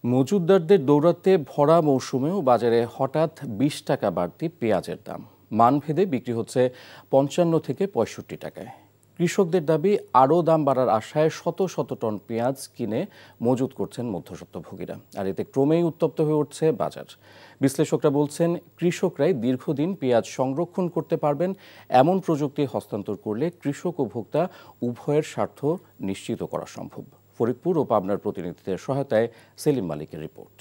মজুতদারদের দৌরাত্ম্যে ভরা মৌসুমেও বাজারে হঠাৎ ২০ টাকা বাড়তি পেঁয়াজের দাম। মানভেদে বিক্রি হচ্ছে ৫৫ থেকে ৬৫ টাকায়। কৃষকদের দাবি, আরও দাম বাড়ার আশায় শত শত টন পেঁয়াজ কিনে মজুত করছেন মধ্যস্বত্বভোগীরা। আর এতে ক্রমেই উত্তপ্ত হয়ে উঠছে বাজার। বিশ্লেষকরা বলছেন, কৃষকরাই দীর্ঘদিন পেঁয়াজ সংরক্ষণ করতে পারবেন এমন প্রযুক্তি হস্তান্তর করলে কৃষক ও ভোক্তা উভয়ের স্বার্থ নিশ্চিত করা সম্ভব। ফরিদপুর ও পাবনার প্রতিনিধিদের সহায়তায় সেলিম মালিকের রিপোর্ট।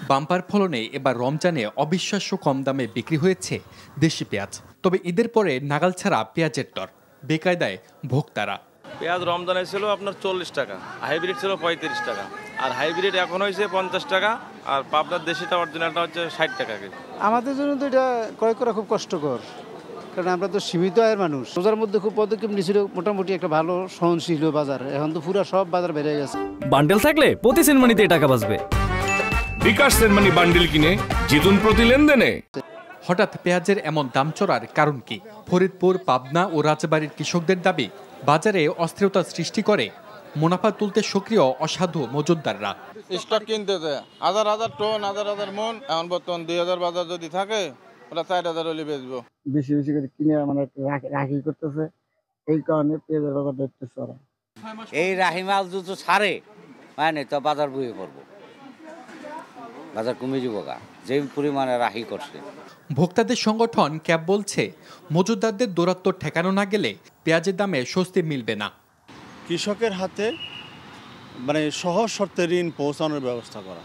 বাম্পার ফলনে এবার রমজানে অবিশ্বাস্য কম দামে বিক্রি হয়েছে দেশি পেঁয়াজ। তবে ঈদের পরে নাগাল ছাড়া পেঁয়াজের দর বেকায়দায় ভোক্তারা। পেঁয়াজ রমজানে ছিল আপনার ৪০ টাকা, হাইব্রিড ছিল ৩৫ টাকা, আর হাইব্রিড এখন হয়েছে ৫০ টাকা, আর পাবনার দেশিটা অরিজিনালটা হচ্ছে ৬০ টাকা কেজি। আমাদের জন্য তো এটা ক্রয় করা খুব কষ্টকর, কারণ আমরা তো সীমিত আয়ের মানুষ। রোজার মধ্যে খুব পদক্ষেপ নিয়েছিল, মোটামুটি একটা ভালো সহনশীল বাজার। এখন তো পুরো সব বাজার বেড়ে গেছে। বান্ডেল থাকলে প্রতি সেনমানিতে টাকা বাঁচবে। বিকাশ সেনমানি বান্ডেল কিনে জিতুন প্রতি লেনদেনে। হঠাৎ পেঁয়াজের এমন দাম চড়ার কারণ কি? ফরিদপুর, পাবনা ও রাজবাড়ীর কৃষকদের দাবি, বাজারে অস্থিরতা সৃষ্টি করে মুনাফা তুলতে সক্রিয় অসাধু মজুতদাররা। স্টক কিনতে দেয় হাজার হাজার টন, হাজার হাজার মন। এখন বর্তমান ২০০০ বাজার যদি থাকে, ওরা ৪০০০ হলে বেচবো। বেশি বেশি করে কিনে মানে রাখি করতেছে, এই কারণে পেঁয়াজের বাজার দেখতেছে ওরা। এই রাহিমাল যদি ছাড়ে মানে তো বাজার বইয়ে পড়বো, বাজার কমে যাবো গা, যে পরিমাণে রাহি করছে। ভোক্তাদের সংগঠন ক্যাব বলছে, মজুতদারদের দৌরাত্ম্য ঠেকানো না গেলে পেঁয়াজের দামে স্বস্তি মিলবে না। কৃষকের হাতে মানে সহজ শর্তে ঋণ পৌঁছানোর ব্যবস্থা করা।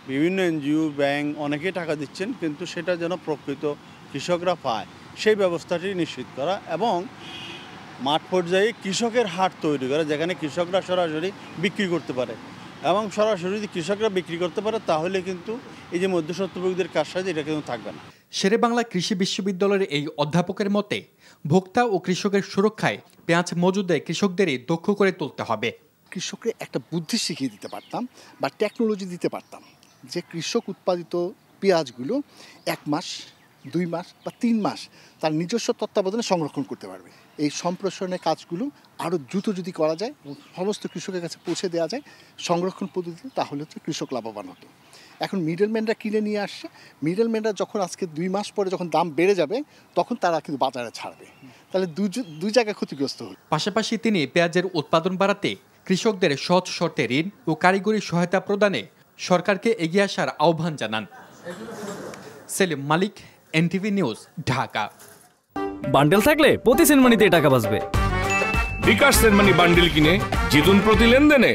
বিভিন্ন এনজিও, ব্যাংক অনেকেই টাকা দিচ্ছেন, কিন্তু সেটা যেন প্রকৃত কৃষকরা পায় সেই ব্যবস্থাটি নিশ্চিত করা, এবং মাঠ পর্যায়ে কৃষকের হাট তৈরি করা, যেখানে কৃষকরা সরাসরি বিক্রি করতে পারে। এবং সরাসরি যদি কৃষকরা বিক্রি করতে পারে, তাহলে কিন্তু এই যে মধ্যস্বত্বভোগীদের কাজসাজ এটা কিন্তু থাকবে না। শেরেবাংলা কৃষি বিশ্ববিদ্যালয়ের এই অধ্যাপকের মতে, ভোক্তা ও কৃষকের সুরক্ষায় পেঁয়াজ মজুদে কৃষকদেরই দক্ষ করে তুলতে হবে। কৃষককে একটা বুদ্ধি শিখিয়ে দিতে পারতাম বা টেকনোলজি দিতে পারতাম, যে কৃষক উৎপাদিত পেঁয়াজগুলো ১ মাস, ২ মাস বা ৩ মাস তার নিজস্ব তত্ত্বাবধানে সংরক্ষণ করতে পারবে। এই সম্প্রসারণের কাজগুলো আরও দ্রুত যদি করা যায় এবং সমস্ত কৃষকের কাছে পৌঁছে দেওয়া যায় সংরক্ষণ পদ্ধতিতে, তাহলে তো কৃষক লাভবান হতো। এখন মিডলম্যানরা কিনে নিয়ে আসছে, মিডলম্যানরা যখন আজকে ২ মাস পরে যখন দাম বেড়ে যাবে, তখন তারা কিন্তু বাজারে ছাড়বে, তাহলে দুই জায়গায় ক্ষতিগ্রস্ত হবে। পাশাপাশি তিনি পেঁয়াজের উৎপাদন বাড়াতে কৃষকদের সহজ শর্তে ঋণ ও কারিগরি সহায়তা প্রদানে সরকারকে এগিয়ে আসার আহ্বান জানান। সেলিম মালিক, এনটিভি নিউজ, ঢাকা। বান্ডেল থাকলে প্রতি সেনমানিতে টাকা বাঁচবে। বিকাশ সেনমানি বান্ডেল কিনে জিতুন প্রতি লেনদেনে।